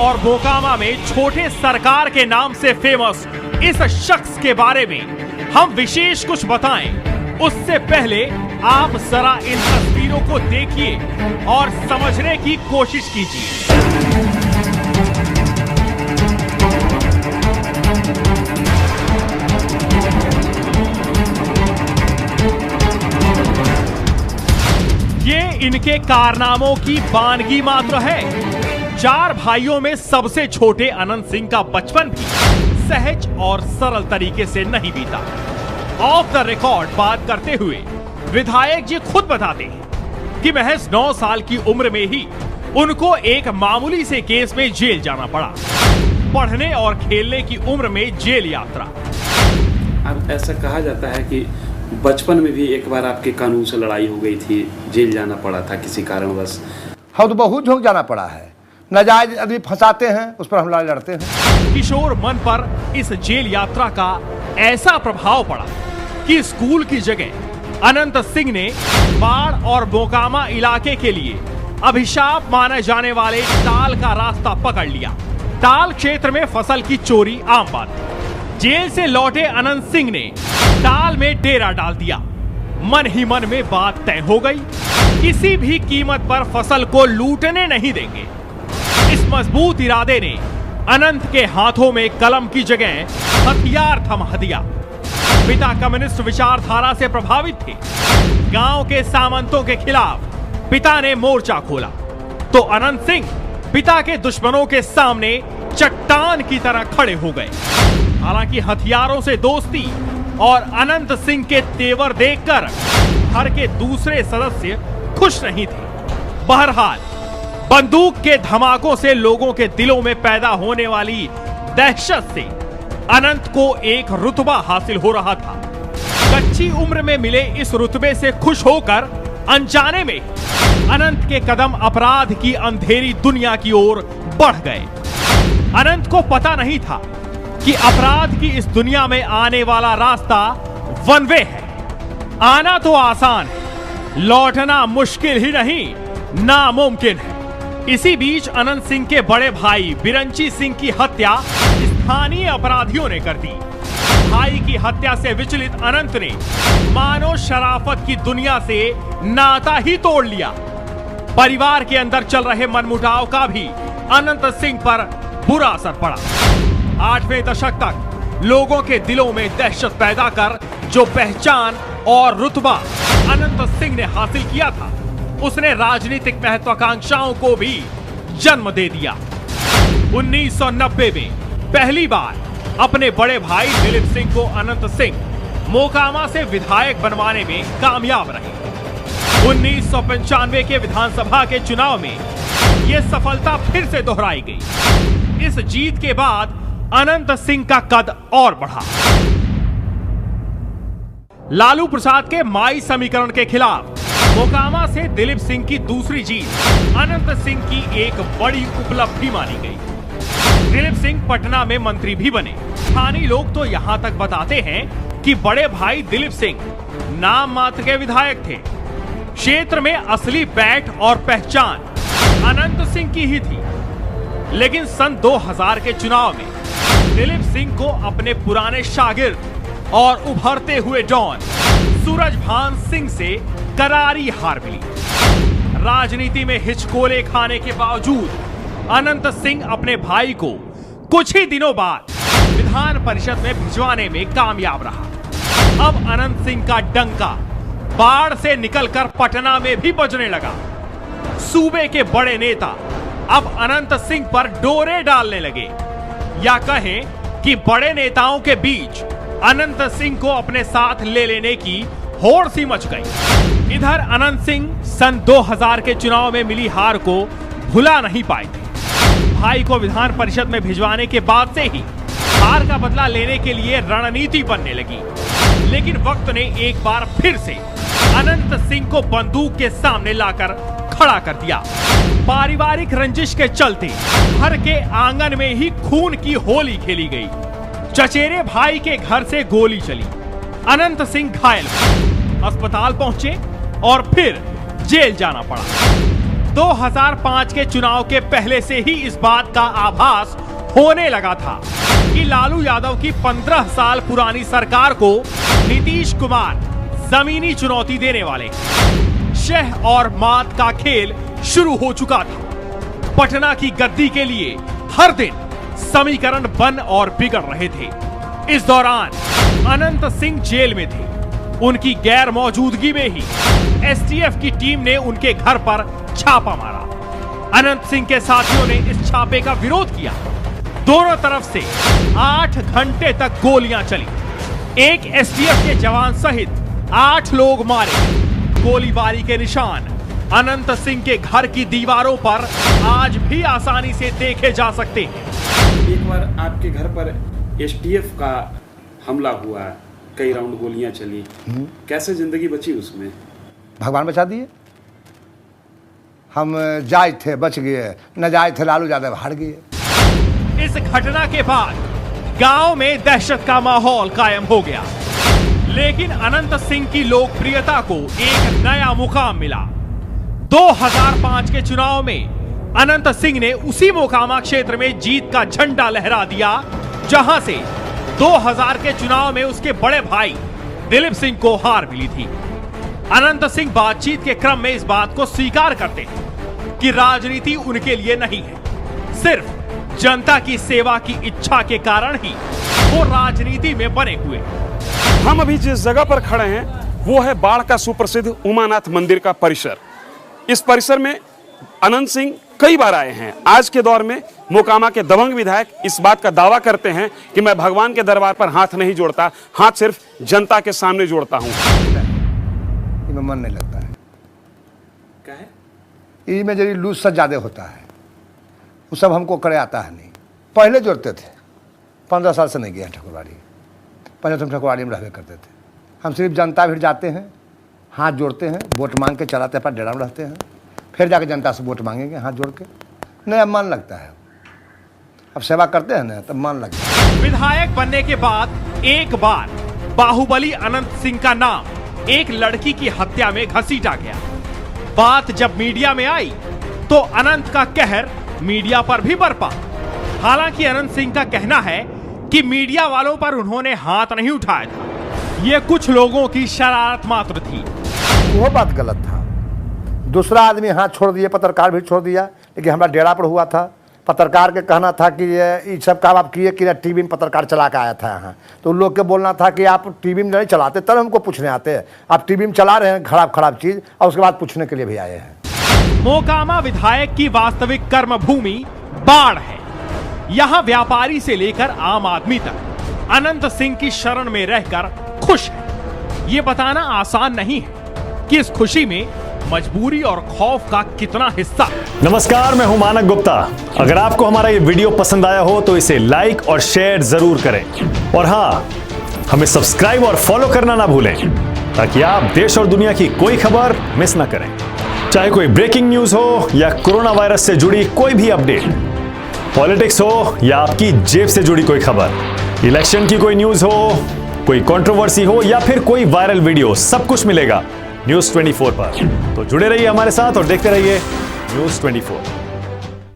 और मोकामा में छोटे सरकार के नाम से फेमस इस शख्स के बारे में हम विशेष कुछ बताएं, उससे पहले आप जरा इन तस्वीरों को देखिए और समझने की कोशिश कीजिए। ये इनके कारनामों की वानगी मात्र है। 4 भाइयों में सबसे छोटे अनंत सिंह का बचपन भी सहज और सरल तरीके से नहीं बीता। ऑफ द रिकॉर्ड बात करते हुए विधायक जी खुद बताते हैं कि महज 9 साल की उम्र में ही उनको एक मामूली से केस में जेल जाना पड़ा। पढ़ने और खेलने की उम्र में जेल यात्रा। अब ऐसा कहा जाता है कि बचपन में भी एक बार आपके कानून से लड़ाई हो गई थी, जेल जाना पड़ा था किसी कारणवश। हाँ, तो बहुत झोंक जाना पड़ा है। नाजायज आदमी फंसाते हैं, उस पर हम लड़ाई लड़ते हैं। किशोर मन पर इस जेल यात्रा का ऐसा प्रभाव पड़ा कि स्कूल की जगह अनंत सिंह ने बाढ़ और मोकामा इलाके के लिए अभिशाप माने जाने वाले टाल का रास्ता पकड़ लिया। टाल क्षेत्र में फसल की चोरी आम बात थी। जेल से लौटे अनंत सिंह ने टाल में डेरा डाल दिया। मन ही मन में बात तय हो गई, किसी भी कीमत पर फसल को लूटने नहीं देंगे। इस मजबूत इरादे ने अनंत के हाथों में कलम की जगह हथियार थमा दिया। पिता कम्युनिस्ट विचारधारा से प्रभावित थे। गांव के सामंतों के खिलाफ पिता ने मोर्चा खोला तो अनंत सिंह पिता के दुश्मनों के सामने चट्टान की तरह खड़े हो गए। हालांकि हथियारों से दोस्ती और अनंत सिंह के तेवर देखकर घर के दूसरे सदस्य खुश नहीं थे। बहरहाल बंदूक के धमाकों से लोगों के दिलों में पैदा होने वाली दहशत से अनंत को एक रुतबा हासिल हो रहा था। कच्ची उम्र में मिले इस रुतबे से खुश होकर अनजाने में अनंत के कदम अपराध की अंधेरी दुनिया की ओर बढ़ गए। अनंत को पता नहीं था कि अपराध की इस दुनिया में आने वाला रास्ता वन वे है। आना तो आसान है, लौटना मुश्किल ही नहीं, नामुमकिन है। इसी बीच अनंत सिंह के बड़े भाई बिरंची सिंह की हत्या स्थानीय अपराधियों ने कर दी। भाई की हत्या से विचलित अनंत ने मानो शराफत की दुनिया से नाता ही तोड़ लिया। परिवार के अंदर चल रहे मनमुटाव का भी अनंत सिंह पर बुरा असर पड़ा। 8वें दशक तक लोगों के दिलों में दहशत पैदा कर जो पहचान और रुतबा अनंत सिंह ने हासिल किया था, उसने राजनीतिक महत्वाकांक्षाओं को भी जन्म दे दिया। 1990 में पहली बार अपने बड़े भाई दिलीप सिंह को अनंत सिंह मोकामा से विधायक बनवाने में कामयाब रहे। 1995 के विधानसभा के चुनाव में यह सफलता फिर से दोहराई गई। इस जीत के बाद अनंत सिंह का कद और बढ़ा। लालू प्रसाद के माई समीकरण के खिलाफ मोकामा से दिलीप सिंह की दूसरी जीत अनंत सिंह की एक बड़ी उपलब्धि मानी गई। दिलीप सिंह पटना में मंत्री भी बने। स्थानीय लोग तो यहां तक बताते हैं कि बड़े भाई दिलीप सिंह नाम मात्र के विधायक थे। क्षेत्र में असली बैठ और पहचान अनंत सिंह की ही थी। लेकिन सन 2000 के चुनाव में दिलीप सिंह को अपने पुराने शागिर्द और उभरते हुए डॉन सूरजभान सिंह से करारी हार मिली। राजनीति में हिचकोले खाने के बावजूद अनंत सिंह अपने भाई को कुछ ही दिनों बाद विधान परिषद में भिजवाने में कामयाब रहा। अब अनंत सिंह का डंका बाढ़ से निकलकर पटना में भी बजने लगा। सूबे के बड़े नेता अब अनंत सिंह पर डोरे डालने लगे, या कहें कि बड़े नेताओं के बीच अनंत सिंह को अपने साथ ले लेने की होड़ सी मच गई। इधर अनंत सिंह सन 2000 के चुनाव में मिली हार को भुला नहीं पाए थे। भाई को विधान परिषद में भिजवाने के बाद से ही हार का बदला लेने के लिए रणनीति बनने लगी। लेकिन वक्त ने एक बार फिर से अनंत सिंह को बंदूक के सामने लाकर खड़ा कर दिया। पारिवारिक रंजिश के चलते घर के आंगन में ही खून की होली खेली गई। चचेरे भाई के घर से गोली चली। अनंत सिंह घायल हुए, अस्पताल पहुंचे और फिर जेल जाना पड़ा। 2005 के चुनाव के पहले से ही इस बात का आभास होने लगा था कि लालू यादव की 15 साल पुरानी सरकार को नीतीश कुमार जमीनी चुनौती देने वाले। शह और मात का खेल शुरू हो चुका था। पटना की गद्दी के लिए हर दिन समीकरण बन और बिगड़ रहे थे। इस दौरान अनंत सिंह जेल में थे। उनकी गैर मौजूदगी में ही एसटीएफ की टीम ने उनके घर पर छापा मारा। अनंत सिंह के साथियों ने इस छापे का विरोध किया। दोनों तरफ से 8 घंटे तक गोलियां चली। एक एसटीएफ के जवान सहित 8 लोग मारे। गोलीबारी के निशान अनंत सिंह के घर की दीवारों पर आज भी आसानी से देखे जा सकते हैं। एक बार आपके घर पर एसटीएफ का हमला हुआ, कई राउंड गोलियां चली, कैसे जिंदगी बची उसमें? भगवान बचा दिए। हम जाए थे बच गए, न जाए थे लालू यादव हार गए। इस घटना के बाद गांव में दहशत का माहौल कायम हो गया। लेकिन अनंत सिंह की लोकप्रियता को एक नया मुकाम मिला। 2005 के चुनाव में अनंत सिंह ने उसी मोकामा क्षेत्र में जीत का झंडा लहरा दिया, जहां से 2000 के चुनाव में उसके बड़े भाई दिलीप सिंह को हार मिली थी। अनंत सिंह बातचीत के क्रम में इस बात को स्वीकार करते हैं कि राजनीति उनके लिए नहीं है, सिर्फ जनता की सेवा की इच्छा के कारण ही वो राजनीति में बने हुए। हम अभी जिस जगह पर खड़े हैं वो है बाढ़ का सुप्रसिद्ध उमानाथ मंदिर का परिसर। इस परिसर में अनंत सिंह कई बार आए हैं। आज के दौर में मोकामा के दबंग विधायक इस बात का दावा करते हैं कि मैं भगवान के दरबार पर हाथ नहीं जोड़ता, हाथ सिर्फ जनता के सामने जोड़ता हूं। इनमें मन नहीं लगता है। क्या है? इनमें जब लूज सा ज्यादा होता है, वो सब हमको करे आता है नहीं। पहले जोड़ते थे, 15 साल से नहीं गए ठकुरबाड़ी। पहले तो हम ठकुरबाड़ी में रहते करते थे। हम सिर्फ जनता भीड़ जाते हैं, हाथ जोड़ते हैं, वोट मांग के चलाते पर डेरा में रहते हैं, फिर जाके जनता से वोट मांगेंगे हाथ जोड़ के। नहीं, अब मन लगता है। अब सेवा करते हैं ना, तब मन लगता है। विधायक बनने के बाद एक बार बाहुबली अनंत सिंह का नाम एक लड़की की हत्या में घसीटा गया। बात जब मीडिया में आई तो अनंत का कहर मीडिया पर भी बरपा। हालांकि अनंत सिंह का कहना है कि मीडिया वालों पर उन्होंने हाथ नहीं उठाया था, ये कुछ लोगों की शरारत मात्र थी। वो बात गलत था। दूसरा आदमी हाथ छोड़ दिए, पत्रकार भी छोड़ दिया, लेकिन हमारा डेरा पर हुआ था। पत्रकार के कहना था कि ये सब काम आप किए कि टीवी में पत्रकार चला के आया था यहाँ, तो उन लोग के बोलना था कि आप टीवी में नहीं चलाते तब हमको पूछने आते हैं, आप टीवी में चला रहे हैं खराब खराब चीज़, और उसके बाद पूछने के लिए भी आए हैं। मोकामा विधायक की वास्तविक कर्मभूमि बाढ़ है। यहाँ व्यापारी से लेकर आम आदमी तक अनंत सिंह की शरण में रहकर खुश है। ये बताना आसान नहीं है कि इस खुशी में मजबूरी और खौफ का कितना हिस्सा। नमस्कार, मैं हूं मानक गुप्ता। अगर आपको हमारा ये वीडियो पसंद आया हो तो इसे लाइक और शेयर जरूर करें, और हाँ, हमें सब्सक्राइब और फॉलो करना ना भूलें ताकि आप देश और दुनिया की कोई खबर मिस ना करें। चाहे कोई ब्रेकिंग न्यूज हो या कोरोना वायरस से जुड़ी कोई भी अपडेट, पॉलिटिक्स हो या आपकी जेब से जुड़ी कोई खबर, इलेक्शन की कोई न्यूज हो, कोई कंट्रोवर्सी हो या फिर कोई वायरल वीडियो, सब कुछ मिलेगा न्यूज़ 24 पर। तो जुड़े रहिए हमारे साथ और देखते रहिए न्यूज़ 24।